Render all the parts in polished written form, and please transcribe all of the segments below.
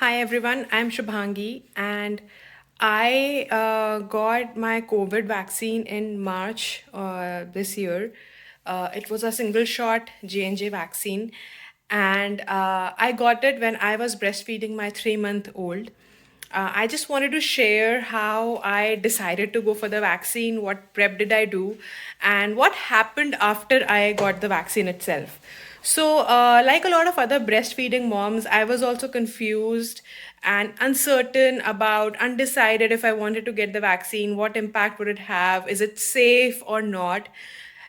Hi everyone, I'm Shubhangi and I got my COVID vaccine in March this year. It was a single shot J&J vaccine and I got it when I was breastfeeding my 3-month old. I just wanted to share how I decided to go for the vaccine, what prep did I do, and what happened after I got the vaccine itself. So, like a lot of other breastfeeding moms, I was also confused and uncertain about, undecided if I wanted to get the vaccine, what impact would it have, is it safe or not?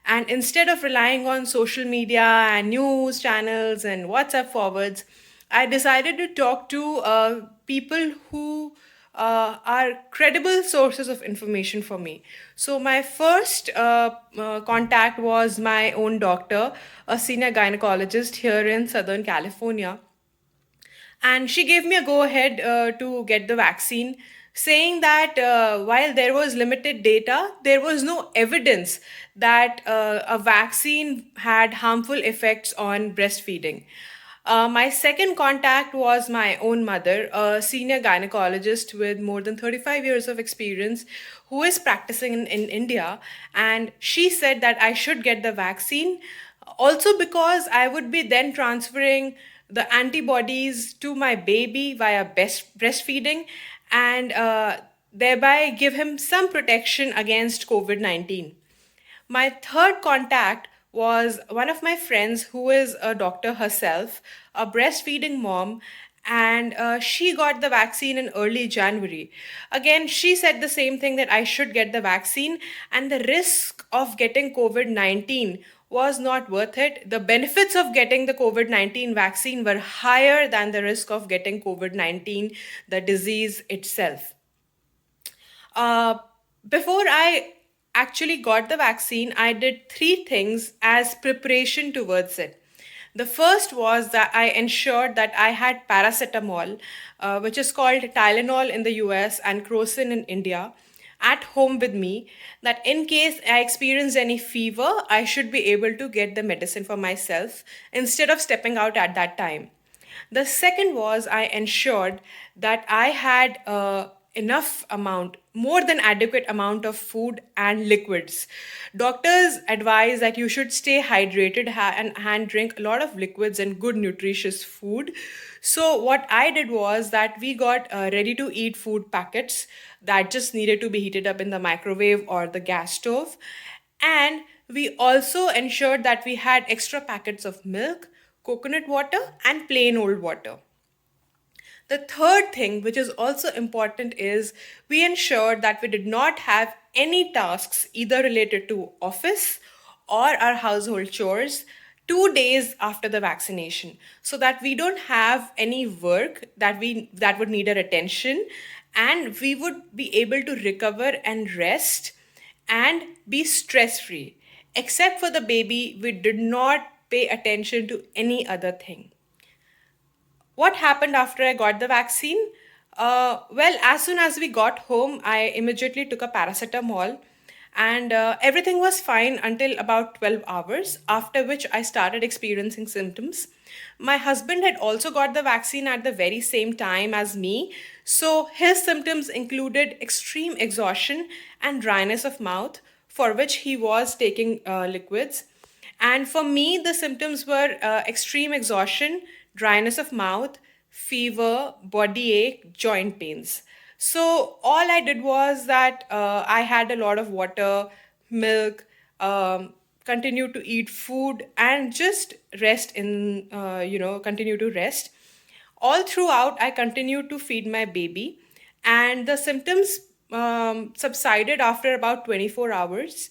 And instead of relying on social media and news channels and WhatsApp forwards, I decided to talk to people who are credible sources of information for me. So, my first contact was my own doctor, a senior gynecologist here in Southern California, and she gave me a go ahead to get the vaccine, saying that while there was limited data, there was no evidence that a vaccine had harmful effects on breastfeeding. My second contact was my own mother, a senior gynecologist with more than 35 years of experience who is practicing in India. And she said that I should get the vaccine also because I would be then transferring the antibodies to my baby via breastfeeding and thereby give him some protection against COVID 19. My third contact was one of my friends who is a doctor herself, a breastfeeding mom, and she got the vaccine in early January. Again, she said the same thing that I should get the vaccine, and the risk of getting COVID 19 was not worth it. The benefits of getting the COVID 19 vaccine were higher than the risk of getting COVID 19, the disease itself. Uh, Before I actually got the vaccine, I did three things as preparation towards it. The first was that I ensured that I had paracetamol, which is called Tylenol in the US and Crocin in India, at home with me, that in case I experienced any fever, I should be able to get the medicine for myself instead of stepping out at that time. The second was I ensured that I had enough amount, more than adequate amount of food and liquids. Doctors advise that you should stay hydrated and drink a lot of liquids and good nutritious food. So what I did was that we got ready to eat food packets that just needed to be heated up in the microwave or the gas stove. And we also ensured that we had extra packets of milk, coconut water, and plain old water. The third thing, which is also important, is we ensured that we did not have any tasks either related to office or our household chores 2 days after the vaccination, so that we don't have any work that would need our attention, and we would be able to recover and rest and be stress free. Except for the baby, we did not pay attention to any other thing. What happened after I got the vaccine? Well, as soon as we got home, I immediately took a paracetamol, and everything was fine until about 12 hours, after which I started experiencing symptoms. My husband had also got the vaccine at the very same time as me, so his symptoms included extreme exhaustion and dryness of mouth, for which he was taking liquids. And for me, the symptoms were extreme exhaustion, dryness of mouth, fever, body ache, joint pains. So, all I did was that I had a lot of water, milk, continue to eat food, and just continue to rest. All throughout, I continued to feed my baby, and the symptoms subsided after about 24 hours.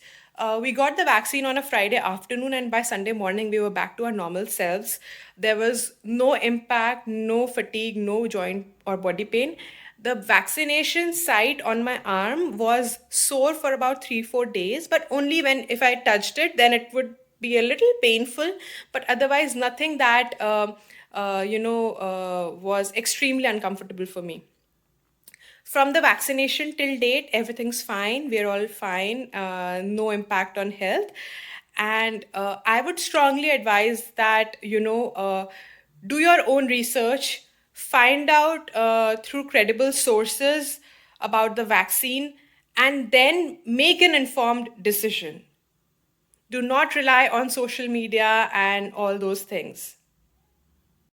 We got the vaccine on a Friday afternoon, and by Sunday morning, we were back to our normal selves. There was no impact, no fatigue, no joint or body pain. The vaccination site on my arm was sore for about 3, 4 days, but only when if I touched it, then it would be a little painful, but otherwise, nothing that was extremely uncomfortable for me. From the vaccination till date, everything's fine. We're all fine. No impact on health. And I would strongly advise that, do your own research, find out through credible sources about the vaccine, and then make an informed decision. Do not rely on social media and all those things.